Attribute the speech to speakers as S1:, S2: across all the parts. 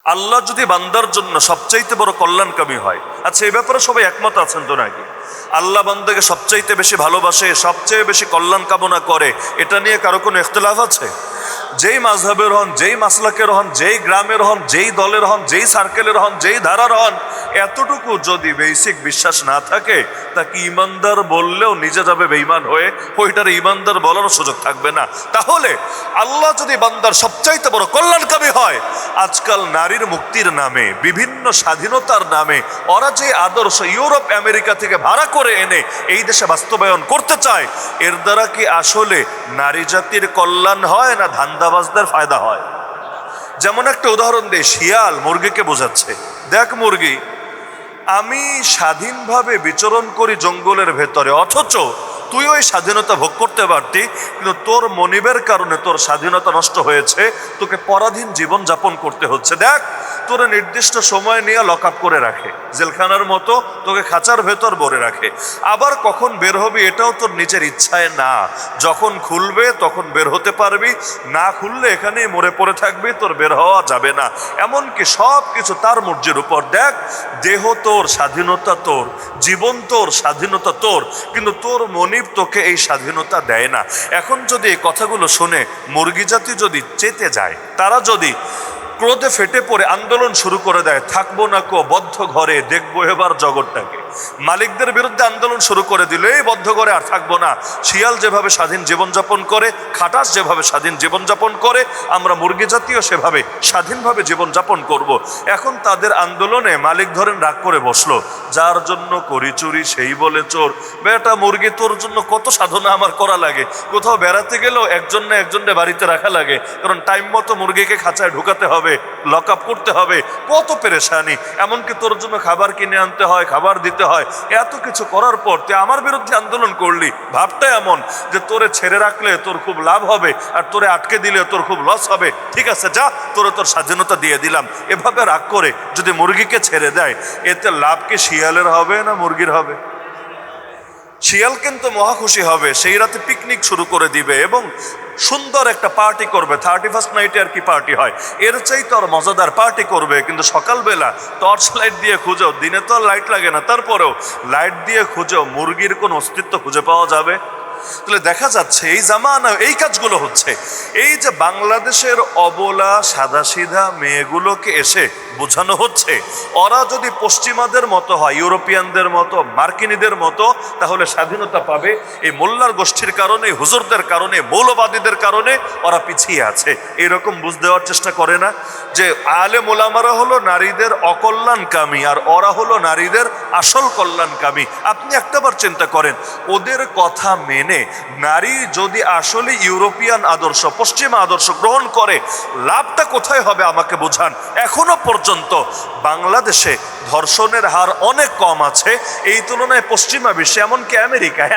S1: আল্লাহ যদি বান্দার জন্য সবচাইতে বড় কল্যাণকামী হয়, আচ্ছা এই ব্যাপারে সবাই একমত আছেন তো নাকি? আল্লাহ বান্দাকে সবচাইতে বেশি ভালোবাসে, সবচেয়ে বেশি কল্যাণ কামনা করে, এটা নিয়ে কারো কোনো ইখতিলাফ আছে? যেই মাযহাবের হন, যেই মাসলাকের হন, যেই গ্রামের হন, যেই দলের হন, যেই সার্কেলের হন, যেই ধারার হন, এতটুকু যদি বেসিক বিশ্বাস না থাকে, তাকে ইমানদার বললেও নিজে যাবে বেঈমান হয়ে, ওইটার ইমানদার বলার সুযোগ থাকবে না। তাহলে আল্লাহ যদি বান্দার সবচাইতে বড় কল্যাণকামী হয়, আজকাল নারীর মুক্তির নামে, বিভিন্ন স্বাধীনতার নামে ওরা যে আদর্শ ইউরোপ আমেরিকা থেকে ভাড়া করে এনে এই দেশে বাস্তবায়ন করতে চায়, এর দ্বারা কি আসলে নারী জাতির কল্যাণ হয় না ধান্দাবাজদের ফায়দা হয়? যেমন একটা উদাহরণ দেই, শিয়াল মুরগিকে বোঝাচ্ছে, দেখ মুরগি, আমি স্বাধীনভাবে বিচরণ করি জঙ্গলের ভেতরে, অথচ তুই ওই স্বাধীনতা ভোগ করতে পারতি, কিন্তু তোর মনিবের কারণে তোর স্বাধীনতা নষ্ট হয়েছে, তোকে পরাধীন জীবন যাপন করতে হচ্ছে। দেখ, তোর নির্দিষ্ট সময় নিয়ে লক আপ করে রাখে, জেলখানার মতো তোকে খাঁচার ভেতর ভরে রাখে। আবার কখন বের হবি এটাও তোর নিজের ইচ্ছায় না, যখন খুলবে তখন বের হতে পারবি, না খুললে এখানেই মরে পড়ে থাকবি, তোর বের হওয়া যাবে না। এমনকি সব কিছু তার মর্জির উপর। দেখ, দেহ তোর, স্বাধীনতা তোর, জীবন তোর, স্বাধীনতা তোর, কিন্তু তোর মনিব তোকে এই স্বাধীনতা দেয় না। এখন যদি এই কথাগুলো শুনে মুরগি জাতি যদি চেতে যায়, তারা যদি ক্রোধে ফেটে পড়ে আন্দোলন শুরু করে দেয়, থাকবো না কো বদ্ধ ঘরে, দেখবো এবার জগৎটাকে, মালিকদের বিরুদ্ধে আন্দোলন শুরু করে দিল, এই বদ্ধ ঘরে আর থাকবো না, শিয়াল যেভাবে স্বাধীন জীবনযাপন করে, খাটাস যেভাবে স্বাধীন জীবনযাপন করে, আমরা মুরগি জাতীয় সেভাবে স্বাধীনভাবে জীবনযাপন করব। এখন তাদের আন্দোলনে মালিক ধরেন রাগ করে বসলো, যার জন্য করি চুরি সেই বলে চোর। বেটা মুরগি, তোর জন্য কত সাধনা আমার করা লাগে, কোথাও বেড়াতে গেলেও একজন না একজনকে বাড়িতে রাখা লাগে, কারণ টাইম মতো মুরগিকে খাঁচায় ঢুকাতে হবে, লক আপ করতে হবে, কত পেরেশানি। এমনকি তোর জন্য খাবার কিনে আনতে হয়, খাবার দিতে হয়, এত কিছু করার পর তুই আমার বিরুদ্ধে আন্দোলন করলি। ভাবটা এমন যে তোরে ছেড়ে রাখলে তোর খুব লাভ হবে, আর তোরে আটকে দিলে তোর খুব লস হবে। ঠিক আছে, যা, তোরে তোর স্বাধীনতা দিয়ে দিলাম। এভাবে রাগ করে যদি মুরগিকে ছেড়ে দেয়, এতে লাভ কি শিয়ালের হবে না মুরগির হবে? শিয়াল কিন্তু মহা খুশি হবে, সেই রাতে পিকনিক শুরু করে দিবে এবং সুন্দর একটা পার্টি করবে। 31st নাইটে আর কি পার্টি হয়, এর চাইতে আর মজাদার পার্টি করবে। কিন্তু সকালবেলা টর্চ লাইট দিয়ে খুঁজেও, দিনে তো আর লাইট লাগে না, তারপরেও লাইট দিয়ে খুঁজেও মুরগির কোন অস্তিত্ব খুঁজে পাওয়া যাবে? তাহলে দেখা যাচ্ছে এই জামানা এই কাজগুলো হচ্ছে। এই যে বাংলাদেশের অবলা সাদাসিধা মেয়েগুলোকে এসে বোঝানো হচ্ছে, ওরা যদি পশ্চিমাদের মতো হয়, ইউরোপিয়ানদের মতো, মার্কিনীদের মতো, তাহলে স্বাধীনতা পাবে। এই মোল্লার গোষ্ঠীর কারণে, হুজুরদের কারণে, মৌলবাদীদের কারণে ওরা পিছিয়ে আছে। এইরকম বুঝ দেওয়ার চেষ্টা করে না যে আলেম ওলামারা হলো নারীদের অকল্যাণকামী, আর ওরা হলো নারীদের আসল কল্যাণকামী। আপনি একটাবার চিন্তা করেন, ওদের কথা মেনে নারী যদি আসলে ইউরোপিয়ান আদর্শ, পশ্চিমা আদর্শ গ্রহণ করে, লাভটা কোথায় হবে আমাকে বোঝান। এখনো পর্যন্ত বাংলাদেশে ধর্ষণের হার অনেক কম আছে এই তুলনায় পশ্চিমা বিশ্বে, এমনকি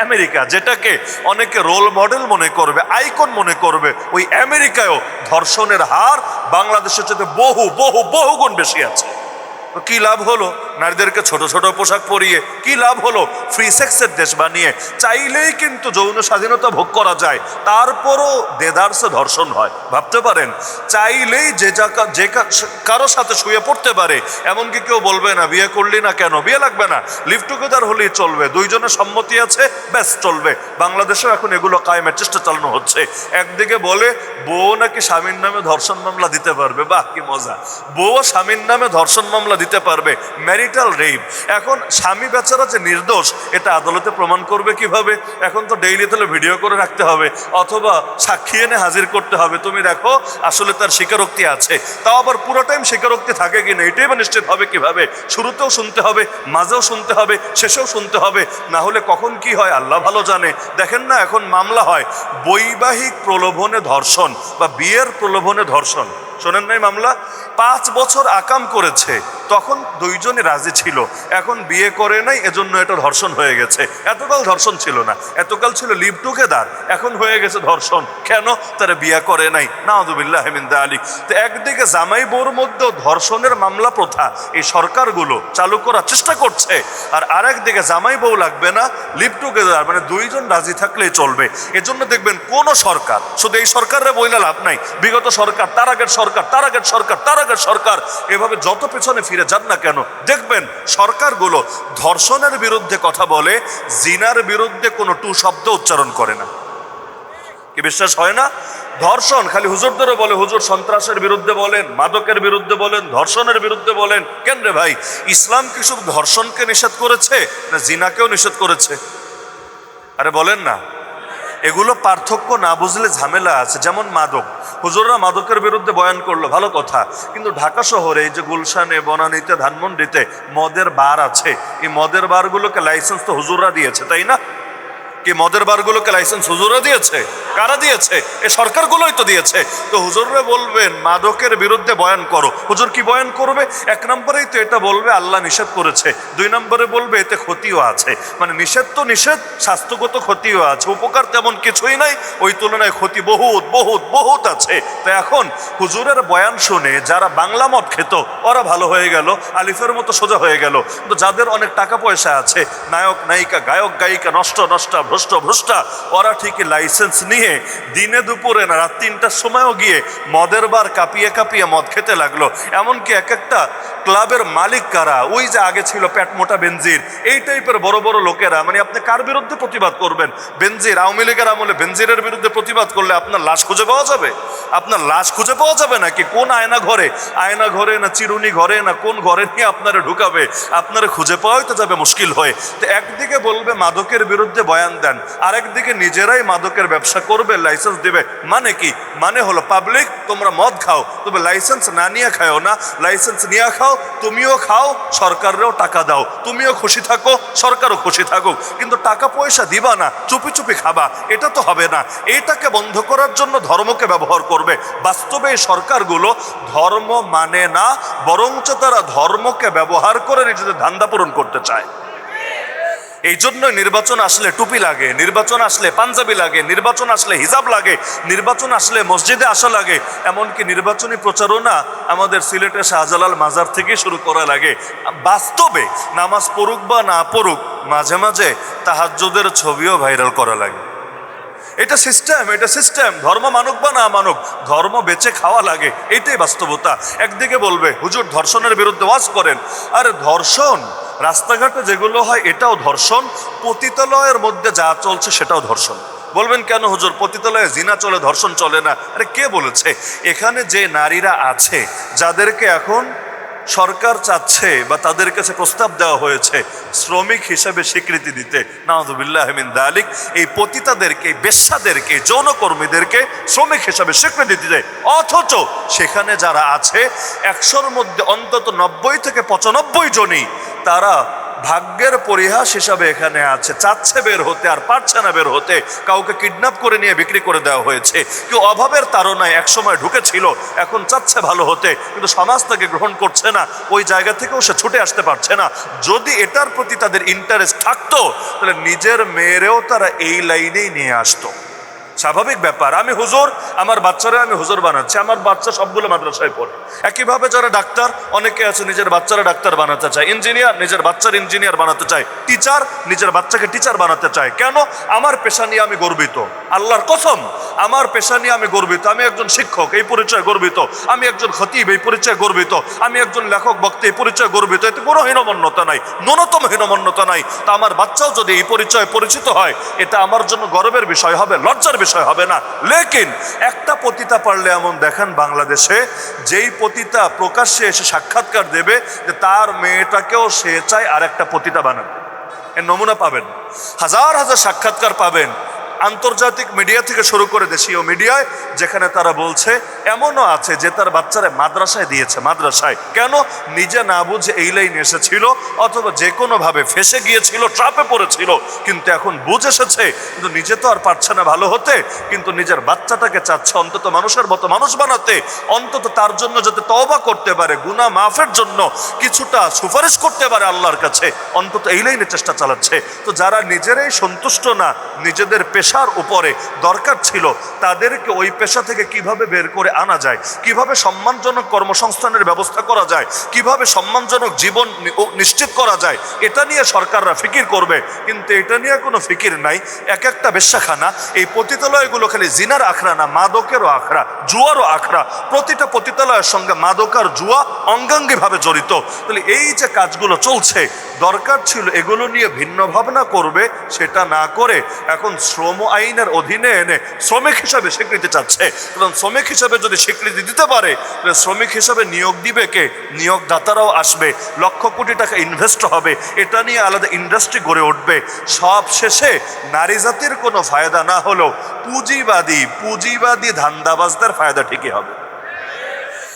S1: আমেরিকা যেটাকে অনেকে রোল মডেল মনে করবে, আইকন মনে করবে, ওই আমেরিকায়ও ধর্ষণের হার বাংলাদেশের চেয়ে বহু বহু বহু গুণ বেশি আছে। কি লাভ হলো নারীদেরকে ছোট ছোট পোশাক পরিয়ে? কি লাভ হলো ফ্রি সেক্সের দেশ বানিয়ে? চাইলেই কিন্তু যৌন স্বাধীনতা ভোগ করা যায়, তারপরও দেদারসে ধর্ষণ হয়। ভাবতে পারেন, চাইলেই যে কারো সাথে শুয়ে পড়তে পারে, এমনকি কেউ বলবে না বিয়ে করলি না কেন, বিয়ে লাগবে না, লিভ টুগেদার হলেই চলবে, দুইজনের সম্মতি আছে, ব্যাস চলবে। বাংলাদেশেও এখন এগুলো কায়েমের চেষ্টা চালানো হচ্ছে। একদিকে বলে বউ নাকি স্বামীর নামে ধর্ষণ মামলা দিতে পারবে, বাহ কি মজা, বউ স্বামীর নামে ধর্ষণ মামলা দিতে পারবে, ম্যারিটাল রেপ। এখন স্বামী বেচারা যে নির্দোষ এটা আদালতে প্রমাণ করবে কিভাবে? এখন তো ডেইলি তাহলে ভিডিও করে রাখতে হবে, অথবা সাক্ষী এনে হাজির করতে হবে, তুমি দেখো আসলে তার স্বীকারোক্তি আছে। তাও আবার পুরো টাইম স্বীকারোক্তি থাকে কিনা এটাই বা নিশ্চিত হবে কিভাবে? শুরুতেও শুনতে হবে, মাঝেও শুনতে হবে, শেষেও শুনতে হবে, না হলে কখন কি হয় আল্লাহ ভালো জানে। দেখেন না, এখন মামলা হয় বৈবাহিক প্রলোভনে ধর্ষণ বা বিয়ের প্রলোভনে ধর্ষণ, শোনেন নাই মামলা? 5 বছর আকাম করেছে, তখন দুইজনই রাজি ছিল, এখন বিয়ে করে নাই, এজন্য এটা ধর্ষণ হয়ে গেছে। এতকাল ধর্ষণ ছিল না, এতকাল ছিল লিভ টুগেদার, এখন হয়ে গেছে ধর্ষণ। কেন? তারা বিয়ে করে নাই, নাউযুবিল্লাহি মিন যালিক। তো একদিকে জামাই বউর মধ্যে ধর্ষণের মামলা প্রথা এই সরকারগুলো চালু করার চেষ্টা করছে, আর আরেকদিকে জামাই বউ লাগবে না, লিভ টুগেদার, মানে দুইজন রাজি থাকলেই চলবে। এজন্য দেখবেন কোন সরকার, শুধু এই সরকারের বইলে লাভ নাই, বিগত সরকার, তার আগের সরকার, সরকার, তার আগের সরকার, তার আগের সরকার, এভাবে যত পেছনে ফিরে যান না কেন দেখবেন সরকারগুলো ধর্ষণের বিরুদ্ধে কথা বলে, জিনার বিরুদ্ধে কোনো টু শব্দ উচ্চারণ করে না। কি বিশ্বাস হয় না? ধর্ষণ খালি হুজুরদেরও বলে, হুজুর সন্ত্রাসের বিরুদ্ধে বলেন, মাদকের বিরুদ্ধে বলেন, ধর্ষণের বিরুদ্ধে বলেন। কেন রে ভাই, ইসলাম কি শুধু ধর্ষণকে নিষেধ করেছে না জিনাকেও নিষেধ করেছে? আরে বলেন না। এগুলো পার্থক্য না বুঝলে ঝামেলা আছে। যেমন মাদক, হুজুররা মাদকের বিরুদ্ধে বয়ান করলো, ভালো কথা, কিন্তু ঢাকা শহরে এই যে গুলশানে, বনানীতে, ধানমন্ডিতে মদের বার আছে, এই মদের বারগুলোকে লাইসেন্স তো হুজুররা দিয়েছে, তাই না? কি মদের বারগুলোকে লাইসেন্স হুজুররা দিয়েছে? কারা দিয়েছে? এ সরকারগুলোই তো দিয়েছে। তো হুজুররা বলবেন মাদকের বিরুদ্ধে বয়ান করো, হুজুর কি বয়ান করবে? এক নম্বরেই তো এটা বলবে আল্লাহ নিষেধ করেছে, দুই নম্বরে বলবে এতে ক্ষতিও আছে। মানে নিষেধ তো নিষেধ, স্বাস্থ্যগত ক্ষতিও আছে, উপকার তেমন কিছুই নাই, ওই তুলনায় ক্ষতি বহুত বহুত বহুত আছে। তো এখন হুজুরের বয়ান শুনে যারা বাংলা মদ খেত ওরা ভালো হয়ে গেল, আলিফের মতো সোজা হয়ে গেল। কিন্তু যাদের অনেক টাকা পয়সা আছে, নায়ক নায়িকা, গায়ক গায়িকা, নষ্ট নষ্ট ভ্রষ্ট ভ্রষ্টা, ওরা ঠিকই লাইসেন্স নিয়ে দিনে দুপুরে না রাত 3টার সময়ও গিয়ে মদের বার কাঁপিয়ে কাঁপিয়ে মদ খেতে লাগলো। এমনকি এক একটা ক্লাবের মালিক কারা, ওই যে আগে ছিল পেট মোটা বেনজির, এই টাইপের বড় বড় লোকেরা, মানে আপনি কার বিরুদ্ধে প্রতিবাদ করবেন? বেনজির, আওয়ামী লীগের আমলে বেনজিরের বিরুদ্ধে প্রতিবাদ করলে আপনার লাশ খুঁজে পাওয়া যাবে? আপনার লাশ খুঁজে পাওয়া যাবে নাকি? কোন আয়না ঘরে, আয়না ঘরে না চিরুনি ঘরে না কোন ঘরে নিয়ে আপনারা ঢুকাবে? আপনারা খুঁজে পাওয়াই তো যাবে মুশকিল হয়ে। তো একদিকে বলবে মাদকের বিরুদ্ধে বয়ান দেন, আরেকদিকে নিজেরাই মাদকের ব্যবসা করবে, লাইসেন্স দিবে। মানে কি? মানে হলো পাবলিক তোমরা মদ খাও, তবে লাইসেন্স না নিয়ে খাও না, লাইসেন্স নিয়ে খাও, তুমিও খাও, সরকারেরও টাকা দাও, তুমিও খুশি থাকো, সরকারও খুশি থাকুক, কিন্তু টাকা পয়সা দিবা না, চুপি চুপি খাবা, এটা তো হবে না। এইটাকে বন্ধ করার জন্য ধর্মকে ব্যবহার করবে। বাস্তবে এই সরকারগুলো ধর্ম মানে না, বরঞ্চ তারা ধর্মকে ব্যবহার করে নিজেদের ধান্দা পূরণ করতে চায়। এই জন্য নির্বাচন আসলে টুপি লাগে, নির্বাচন আসলে পাঞ্জাবি লাগে, নির্বাচন আসলে হিজাব লাগে, নির্বাচন আসলে মসজিদে আসা লাগে। এমনকি নির্বাচনী প্রচারণা আমাদের সিলেটের শাহজালাল মাজার থেকে শুরু করা লাগে। বাস্তবে নামাজ পড়ুক বা না পড়ুক, মাঝে মাঝে তাহাজ্জুদের ছবিও ভাইরাল করা লাগে। এটা সিস্টেম, এটা সিস্টেম। ধর্ম মানুক বা না মানুক, ধর্ম বেঁচে খাওয়া লাগে, এইটাই বাস্তবতা। একদিকে বলবে হুজুর ধর্ষণের বিরুদ্ধে ওয়াজ করেন, আরে ধর্ষণ রাস্তাঘাটে যেগুলো হয় এটাও ধর্ষণ, পতিতালয়ের মধ্যে যা চলছে সেটাও ধর্ষণ। বলবেন কেন হুজুর পতিতালয়ে জিনা চলে ধর্ষণ চলে না? আরে কে বলেছে? এখানে যে নারীরা আছে যাদেরকে এখন সরকার চাচ্ছে বা তাদের কাছে প্রস্তাব দেওয়া হয়েছে শ্রমিক হিসেবে স্বীকৃতি দিতে, নাউযুবিল্লাহ মিন যালিক, এই পতিতাদেরকে, বেশ্যাদেরকে, যৌনকর্মীদেরকে শ্রমিক হিসেবে স্বীকৃতি দিতে, অথচ সেখানে যারা আছে 100-র মধ্যে অন্তত 90 থেকে 95 জনই তারা ভাগ্যের পরিহাস হিসাবে এখানে আছে, চাচ্ছে বের হতে আর পারছে না বের হতে। কাউকে কিডন্যাপ করে নিয়ে বিক্রি করে দেওয়া হয়েছে, কেউ অভাবের তাড়নায় একসময় ঢুকেছিল, এখন চাচ্ছে ভালো হতে, কিন্তু সমাজ তাকে গ্রহণ করছে না, ওই জায়গা থেকেও সে ছুটে আসতে পারছে না। যদি এটার প্রতি তাদের ইন্টারেস্ট থাকতো তাহলে নিজের মেয়েরেও তারা এই লাইনেই নিয়ে আসতো। স্বাভাবিক ব্যাপার। আমি হুজুর, আমার বাচ্চারা আমি হুজুর বানাচ্ছি, আমার বাচ্চা সবগুলো মাদ্রাসায় পড়ে। একইভাবে যারা ডাক্তার, অনেকে আছে নিজের বাচ্চারা ডাক্তার বানাতে চায়, ইঞ্জিনিয়ার নিজের বাচ্চার ইঞ্জিনিয়ার বানাতে চায়, টিচার নিজের বাচ্চাকে টিচার বানাতে চায়। কেন? আমার পেশা নিয়ে আমি গর্বিত, আল্লাহর কসম আমার পেশা নিয়ে আমি গর্বিত। আমি একজন শিক্ষক, এই পরিচয় গর্বিত। আমি একজন খতিব, এই পরিচয় গর্বিত। আমি একজন লেখক বক্তা, এই পরিচয় গর্বিত। এতে কোনো হীনমন্যতা নাই, ন্যূনতম হীনমন্যতা নাই। তা আমার বাচ্চাও যদি এই পরিচয়ে পরিচিত হয়, এটা আমার জন্য গর্বের বিষয় হবে, লজ্জার বিষয় হবে না। লেকিন একটা পতিতা পারলে এমন দেখান বাংলাদেশে, যেই পতিতা প্রকাশ্যে এসে সাক্ষাৎকার দেবে যে তার মেয়েটাকেও সে চায় আর একটা পতিতা বানাবে, এর নমুনা পাবেন, হাজার হাজার সাক্ষাৎকার পাবেন আন্তর্জাতিক মিডিয়া থেকে শুরু করে দেশীয় মিডিয়ায়, যেখানে তারা বলছে এমনও আছে যে তার বাচ্চারা মাদ্রাসায় দিয়েছে। মাদ্রাসায় কেন? নিজে না বুঝে এই লাইনে এসেছিল, অথবা যে কোনোভাবে ফেসে গিয়েছিল, ট্রাপে পড়েছিল, কিন্তু এখন বুঝে এসেছে, কিন্তু নিজে তো আর পারছে না ভালো হতে, কিন্তু নিজের বাচ্চাটাকে চাচ্ছে অন্তত মানুষের মতো মানুষ বানাতে, অন্তত তার জন্য যাতে তওবা করতে পারে, গুনাহ মাফের জন্য কিছুটা সুপারিশ করতে পারে আল্লাহর কাছে, অন্তত এই লাইনে চেষ্টা চালাচ্ছে। তো যারা নিজেরাই সন্তুষ্ট না নিজেদের পেশা পেশার উপরে দরকার ছিল তাদেরকে ওই পেশা থেকে কিভাবে বের করে আনা যায়, কিভাবে সম্মানজনক কর্মসংস্থানের ব্যবস্থা করা যায়, কিভাবে সম্মানজনক জীবন নিশ্চিত করা যায়, এটা নিয়ে সরকাররা ফিকির করবে। কিন্তু এটা নিয়ে কোনো ফিকির নাই। এক একটা বেশ্যাখানা, এই পতিতালয়গুলো খালি জিনার আখড়া না, মাদকেরও আখড়া, জুয়ারও আখড়া। প্রতিটা পতিতালয়ের সঙ্গে মাদক আর জুয়া অঙ্গাঙ্গিভাবে জড়িত। তাহলে এই যে কাজগুলো চলছে, দরকার ছিল এগুলো নিয়ে ভিন্ন ভাবনা করবে, সেটা না করে এখন শ্রম আইনের অধীনে এনে শ্রমিক হিসাবে স্বীকৃতি চাচ্ছে। কারণ শ্রমিক হিসাবে যদি স্বীকৃতি দিতে পারে, তাহলে শ্রমিক হিসাবে নিয়োগ দিবে কে? নিয়োগদাতারাও আসবে, লক্ষ কোটি টাকা ইনভেস্ট হবে, এটা নিয়ে আলাদা ইন্ডাস্ট্রি গড়ে উঠবে। সব শেষে নারী জাতির কোনো ফায়দা না হলেও পুঁজিবাদী ধান্দাবাজদের ফায়দা ঠিকই হবে।